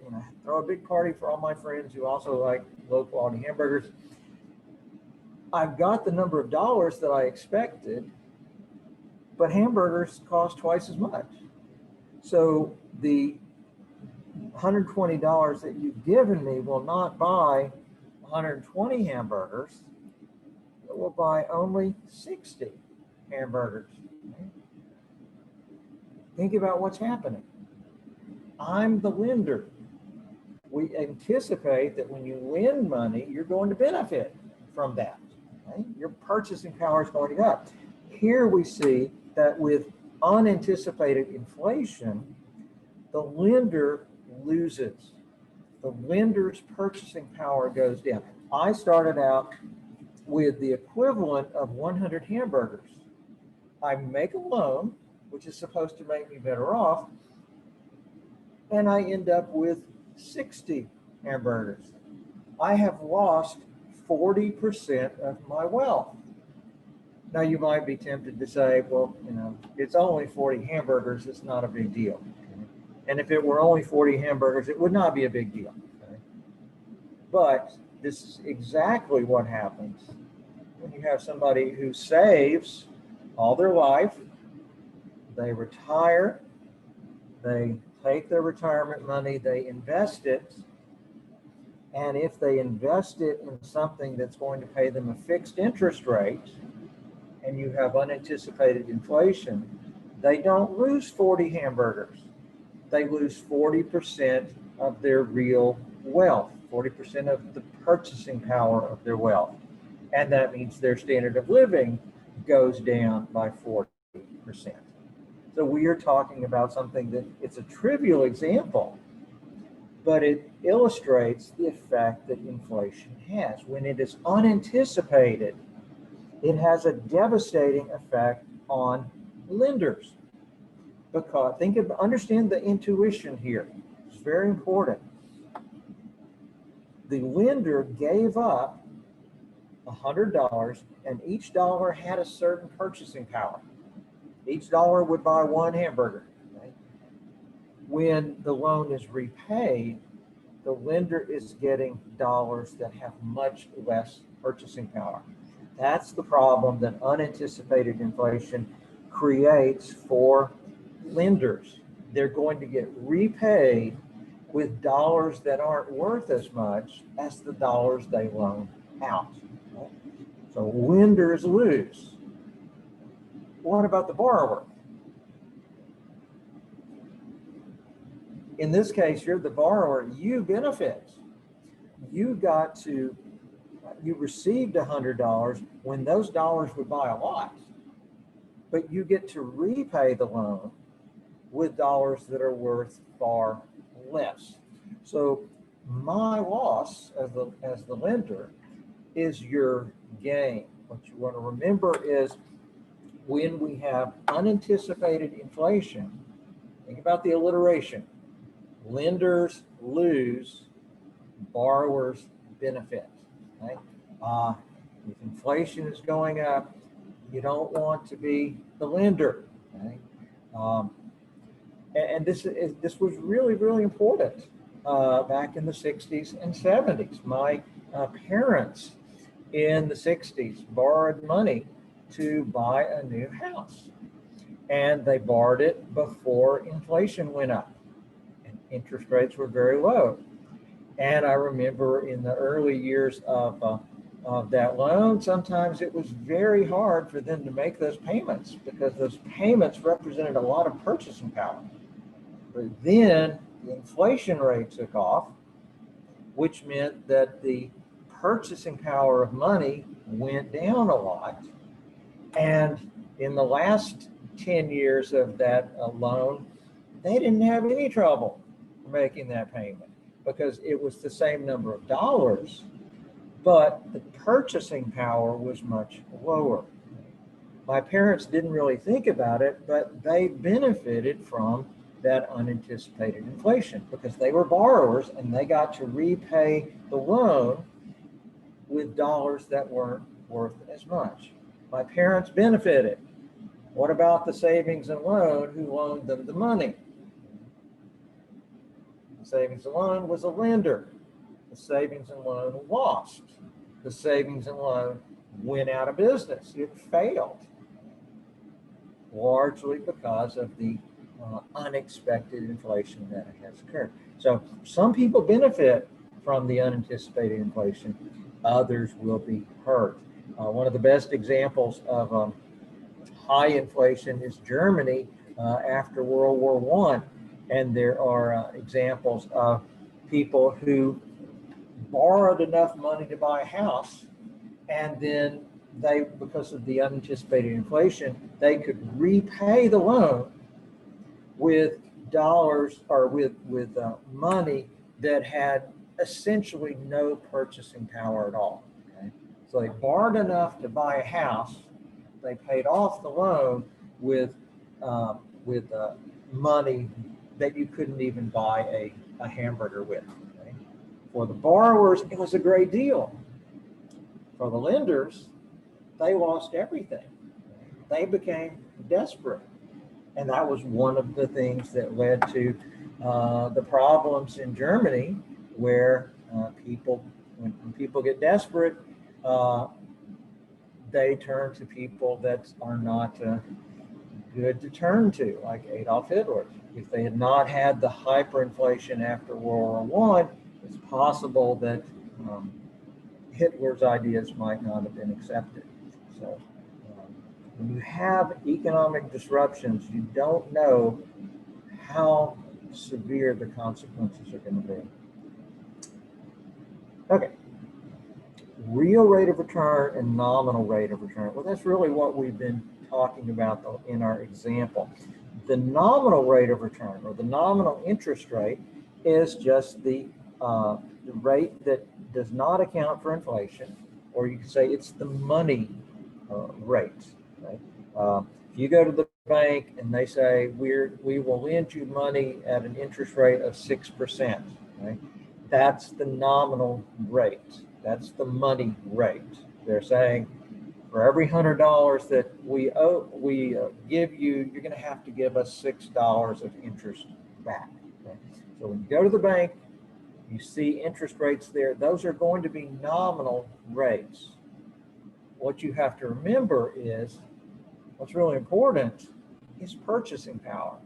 throw a big party for all my friends who also like low quality hamburgers. I've got the number of dollars that I expected, but hamburgers cost twice as much. So the $120 that you've given me will not buy 120 hamburgers. It will buy only 60 hamburgers. Okay? Think about what's happening. I'm the lender. We anticipate that when you lend money, you're going to benefit from that. Okay? Your purchasing power is going to go up. Here we see that with unanticipated inflation, the lender loses. The lender's purchasing power goes down. I started out with the equivalent of 100 hamburgers. I make a loan, which is supposed to make me better off, and I end up with 60 hamburgers. I have lost 40% of my wealth. Now you might be tempted to say, well, it's only 40 hamburgers, it's not a big deal. Okay? And if it were only 40 hamburgers, it would not be a big deal. Okay? But this is exactly what happens when you have somebody who saves all their life, they retire, they take their retirement money, they invest it, and if they invest it in something that's going to pay them a fixed interest rate, and you have unanticipated inflation, they don't lose 40 hamburgers. they lose 40% of their real wealth, 40% of the purchasing power of their wealth. And that means their standard of living goes down by 40%. So we are talking about something that it's a trivial example, but it illustrates the effect that inflation has. When it is unanticipated, it has a devastating effect on lenders. Because understand the intuition here. It's very important. The lender gave up $100, and each dollar had a certain purchasing power. Each dollar would buy one hamburger. Okay? When the loan is repaid, the lender is getting dollars that have much less purchasing power. That's the problem that unanticipated inflation creates for lenders. They're going to get repaid with dollars that aren't worth as much as the dollars they loan out. Okay? So lenders lose. What about the borrower? In this case, you're the borrower, you benefit. You received $100 when those dollars would buy a lot, but you get to repay the loan with dollars that are worth far less. So my loss as the lender is your gain. What you want to remember is when we have unanticipated inflation, think about the alliteration. Lenders lose, borrowers benefit. Okay? If inflation is going up, you don't want to be the lender. Okay? And this was really, really important back in the 60s and 70s. My parents in the 60s borrowed money to buy a new house. And they borrowed it before inflation went up. And interest rates were very low. And I remember in the early years of that loan, sometimes it was very hard for them to make those payments because those payments represented a lot of purchasing power. But then the inflation rate took off, which meant that the purchasing power of money went down a lot. And in the last 10 years of that loan, they didn't have any trouble making that payment because it was the same number of dollars, but the purchasing power was much lower. My parents didn't really think about it, but they benefited from that unanticipated inflation because they were borrowers and they got to repay the loan with dollars that weren't worth as much. My parents benefited. What about the savings and loan who loaned them the money? The savings and loan was a lender. The savings and loan lost. The savings and loan went out of business. It failed, largely because of the unexpected inflation that has occurred. So some people benefit from the unanticipated inflation. Others will be hurt. One of the best examples of high inflation is Germany after World War I. And there are examples of people who borrowed enough money to buy a house, and then they, because of the unanticipated inflation, they could repay the loan with dollars or with money that had essentially no purchasing power at all. Okay? So they borrowed enough to buy a house. They paid off the loan with money that you couldn't even buy a hamburger with. Okay? For the borrowers, it was a great deal. For the lenders, they lost everything. They became desperate. And that was one of the things that led to the problems in Germany, where when people get desperate, they turn to people that are not good to turn to, like Adolf Hitler. If they had not had the hyperinflation after World War I, it's possible that Hitler's ideas might not have been accepted. So when you have economic disruptions, you don't know how severe the consequences are going to be. Okay. Real rate of return and nominal rate of return. Well, that's really what we've been talking about in our example. The nominal rate of return, or the nominal interest rate, is just the rate that does not account for inflation, or you could say it's the money rate. Right? If you go to the bank and they say we will lend you money at an interest rate of 6%, right? That's the nominal rate. That's the money rate. They're saying for every $100 that we give you, you're going to have to give us $6 of interest back. Okay? So when you go to the bank, you see interest rates there. Those are going to be nominal rates. What you have to remember is, what's really important is purchasing power.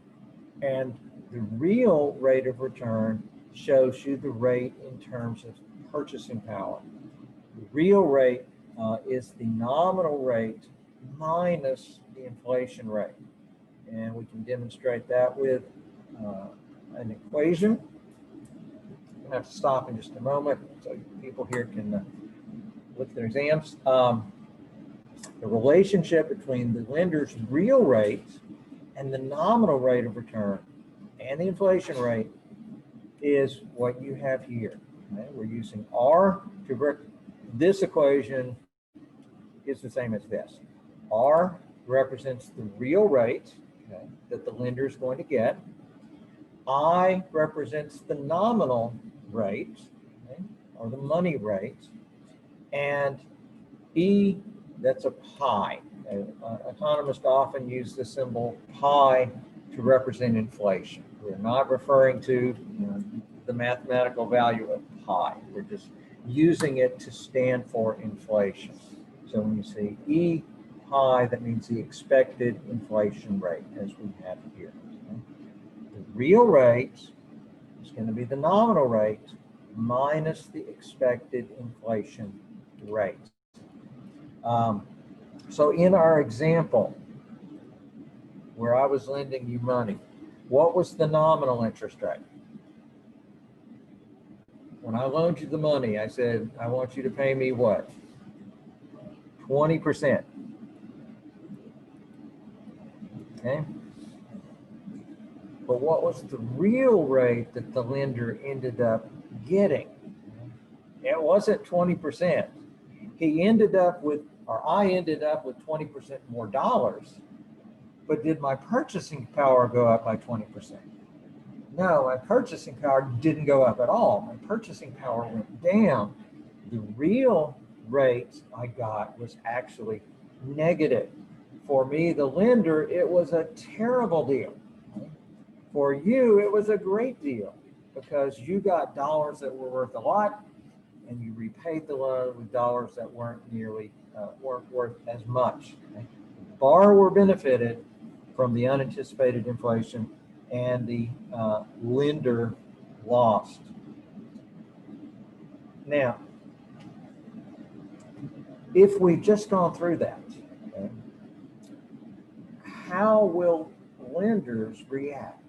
And the real rate of return shows you the rate in terms of purchasing power. The real rate is the nominal rate minus the inflation rate. And we can demonstrate that with an equation. I have to stop in just a moment so people here can look at their exams. The relationship between the lender's real rate and the nominal rate of return and the inflation rate is what you have here. Okay? We're using R to this equation is the same as this. R represents the real rate, okay, that the lender is going to get. I represents the nominal rate, okay, or the money rate, and E, that's a pi. Economists often use the symbol pi to represent inflation. We're not referring to the mathematical value of pi. We're just using it to stand for inflation. So when you see E pi, that means the expected inflation rate, as we have here. Okay? The real rate is going to be the nominal rate minus the expected inflation rate. So in our example, where I was lending you money, what was the nominal interest rate? When I loaned you the money, I said, I want you to pay me what? 20%. Okay. But what was the real rate that the lender ended up getting? It wasn't 20%. He ended up with, or I ended up with 20% more dollars. But did my purchasing power go up by 20%? No, my purchasing power didn't go up at all. My purchasing power went down. The real rate I got was actually negative. For me, the lender, it was a terrible deal. For you, it was a great deal because you got dollars that were worth a lot and you repaid the loan with dollars that weren't worth as much. Okay? The borrower benefited from the unanticipated inflation and the lender lost. Now, if we've just gone through that, okay, how will lenders react?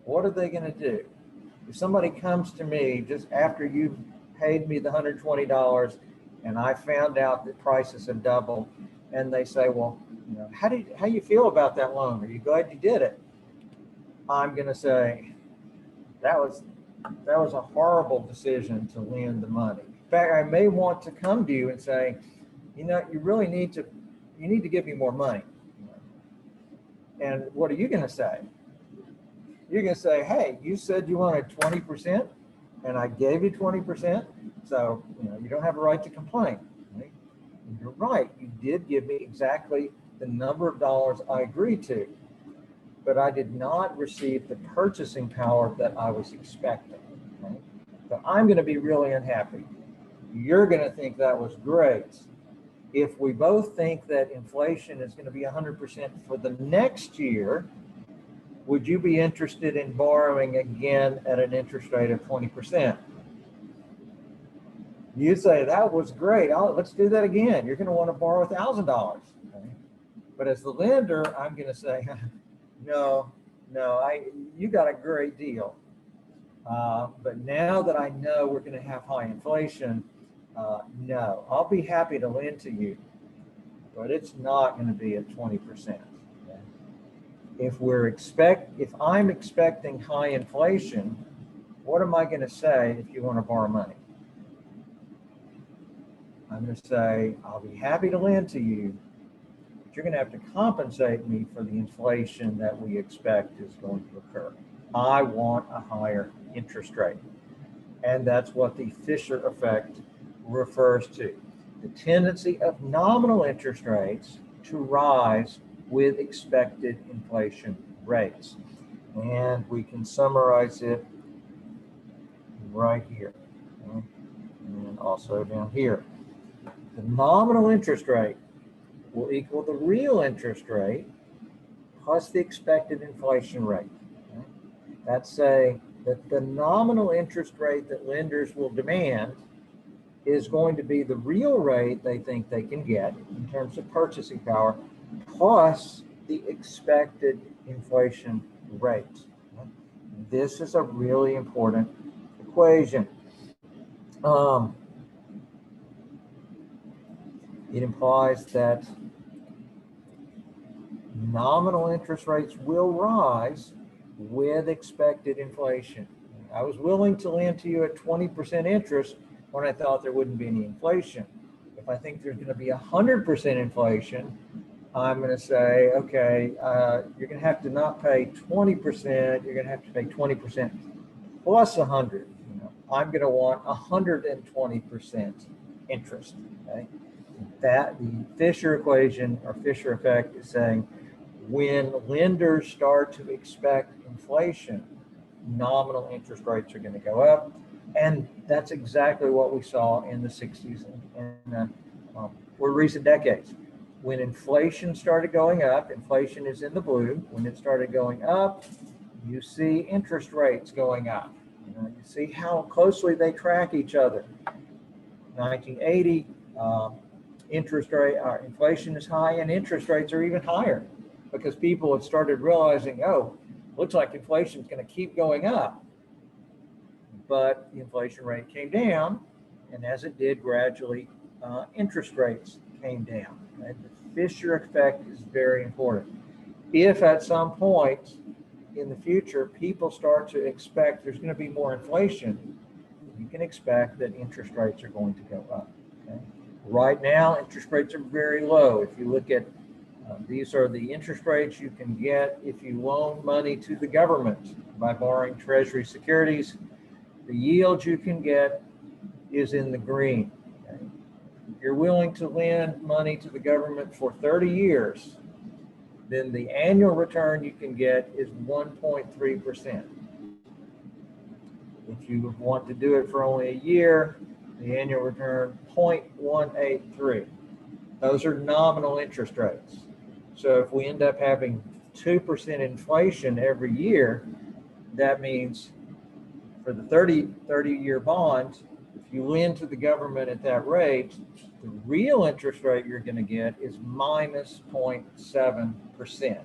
What are they going to do? If somebody comes to me just after you've paid me the $120 and I found out that prices have doubled, and they say, well, how you feel about that loan? Are you glad you did it? I'm going to say, that was a horrible decision to lend the money. In fact, I may want to come to you and say, you really need to give me more money. And what are you going to say? You're going to say, hey, you said you wanted 20% and I gave you 20%. So, you don't have a right to complain. Right? And you're right. You did give me exactly the number of dollars I agreed to, but I did not receive the purchasing power that I was expecting. Right? So I'm going to be really unhappy. You're going to think that was great. If we both think that inflation is going to be 100% for the next year, would you be interested in borrowing again at an interest rate of 20%? You say, that was great. Let's do that again. You're going to want to borrow $1,000. Okay? But as the lender, I'm going to say, no, no, you got a great deal. But now that I know we're going to have high inflation, no, I'll be happy to lend to you, but it's not going to be at 20%. If I'm expecting high inflation, what am I going to say if you want to borrow money? I'm going to say, I'll be happy to lend to you, but you're going to have to compensate me for the inflation that we expect is going to occur. I want a higher interest rate. And that's what the Fisher effect refers to. The tendency of nominal interest rates to rise with expected inflation rates. And we can summarize it right here, okay? And also down here. The nominal interest rate will equal the real interest rate plus the expected inflation rate. Okay? That's saying that the nominal interest rate that lenders will demand is going to be the real rate they think they can get in terms of purchasing power plus the expected inflation rate. Okay? This is a really important equation. It implies that nominal interest rates will rise with expected inflation. I was willing to lend to you at 20% interest when I thought there wouldn't be any inflation. If I think there's going to be 100% inflation, I'm going to say, okay, you're going to have to not pay 20%, you're going to have to pay 20% plus 100. I'm going to want 120% interest. Okay? That the Fisher equation or Fisher effect is saying when lenders start to expect inflation, nominal interest rates are going to go up. And that's exactly what we saw in the 60s and recent decades. When inflation started going up, inflation is in the blue. When it started going up, you see interest rates going up. You see how closely they track each other. 1980, inflation is high and interest rates are even higher because people have started realizing, oh, looks like inflation is going to keep going up. But the inflation rate came down, and as it did gradually, interest rates came down. Okay? The Fisher effect is very important. If at some point in the future people start to expect there's going to be more inflation, you can expect that interest rates are going to go up. Okay? Right now, interest rates are very low. If you look at these are the interest rates you can get if you loan money to the government by borrowing Treasury securities. The yield you can get is in the green. Okay? If you're willing to lend money to the government for 30 years, then the annual return you can get is 1.3%. If you want to do it for only a year, the annual return 0.183. Those are nominal interest rates. So if we end up having 2% inflation every year, that means for the 30-year bond, if you lend to the government at that rate, the real interest rate you're going to get is minus 0.7%,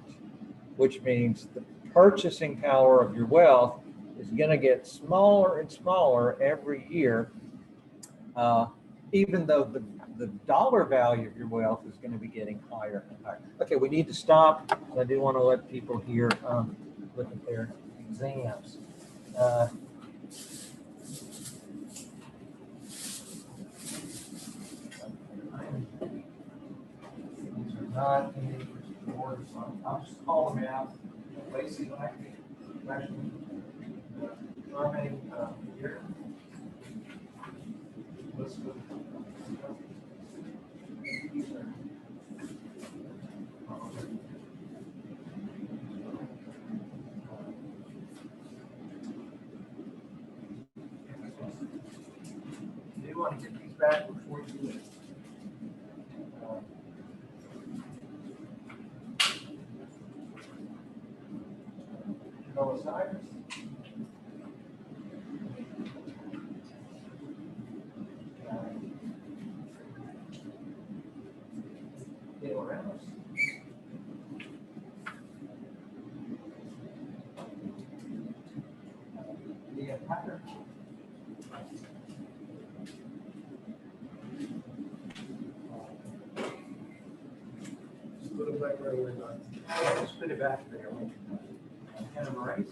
which means the purchasing power of your wealth is going to get smaller and smaller every year, even though the dollar value of your wealth is going to be getting higher and higher. Okay, we need to stop. I do want to let people here look at their exams. These are not any words. I'll just call them out. Lacey, actually, here. You do want to get these back before you do it. Noah Cyrus. Ramos. Just put it back there. And erase.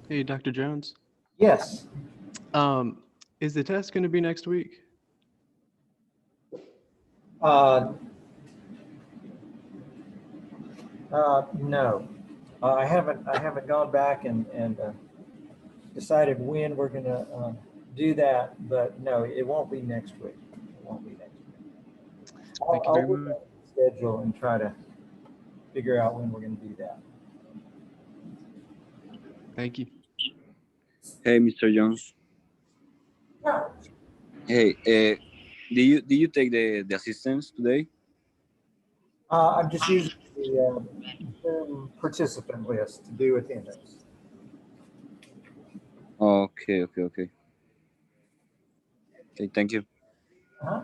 Hey, Dr. Jones. Yes. Is the test going to be next week? No. I haven't gone back and decided when we're going to do that, but no, it won't be next week. It won't be next week. Thank you I'll very look much. at the schedule and try to figure out when we're going to do that. Thank you. Hey, Mr. Jones. Hey, did you take the assistance today? I'm just using the participant list to do attendance. Okay. Okay, thank you. Uh-huh.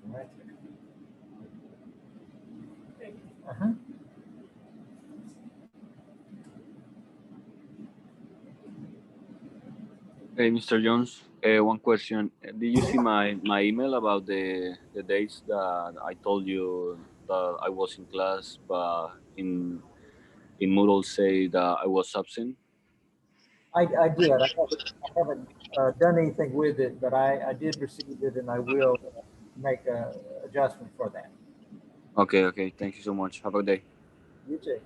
Right there. Uh-huh. Hey, Mr. Jones. One question. Did you see my email about the dates that I told you that I was in class, but in Moodle say that I was absent? I did. I haven't done anything with it, but I did receive it, and I will make a adjustment for that. Okay. Thank you so much. Have a good day. You too.